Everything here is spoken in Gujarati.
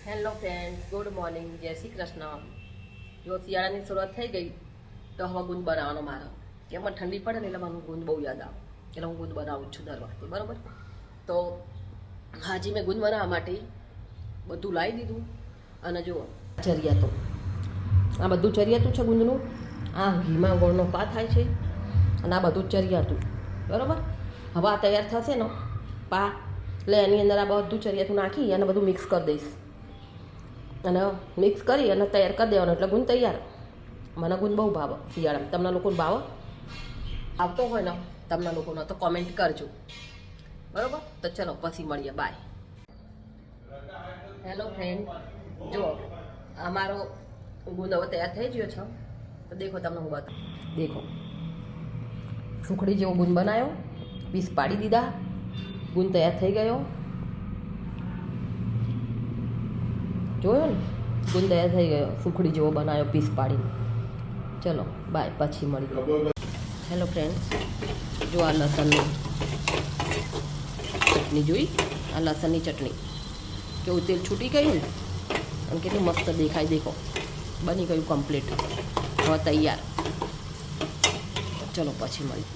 હેલો ફ્રેન્ડ્સ, ગુડ મોર્નિંગ, જય શ્રી કૃષ્ણ. જો શિયાળાની શરૂઆત થઈ ગઈ તો હવે ગુંદ બનાવવાનો મારો. કેમ પણ ઠંડી પડે ને એટલે મને ગુંદ બહુ યાદ આવે, એટલે હું ગુંદ બનાવું છું દર વખતે, બરાબર. તો હાજી મેં ગુંદ બનાવવા માટે બધું લાવી દીધું. અને જુઓ ચરિયાતું, આ બધું ચરિયાતું છે ગુંદનું. આ ઘીમાં ગોળનો પા થાય છે અને આ બધું ચરિયાતું, બરાબર. હવે આ તૈયાર થશે ને પા, એટલે એની અંદર આ બધું ચરિયાતું નાખી અને બધું મિક્સ કરી દઈશ. અને મિક્સ કરી અને તૈયાર કરી દેવાનો એટલે ગુંદ તૈયાર. મને ગુંદ બહુ ભાવે શિયાળામાં. તમને લોકોને ભાવે? આવતો હોય ને તમને લોકોને તો કોમેન્ટ કરજો, બરાબર. તો ચલો પછી મળીએ, બાય. હેલો ફ્રેન્ડ, જુઓ અમારો ગુંદ હવે તૈયાર થઈ ગયો છે. તો દેખો તમને હું બતાવું. દેખો સુખડી જેવો ગુંદ બનાવ્યો, પીસ પાડી દીધા, ગુંદ તૈયાર થઈ ગયો. જોયો ને, ગુંદ તૈયાર થઈ ગયો, સુખડી જેવો બનાવ્યો પીસ પાડીને. ચલો બાય, પછી મળી. હેલો ફ્રેન્ડ, જો આ લસણની ચટણી જોઈ, આ લસણની ચટણી કેવું તેલ છૂટી ગયું ને, અને કેટલું મસ્ત દેખાય. દેખો બની ગયું કમ્પ્લીટ, હવે તૈયાર. ચલો પછી મળી.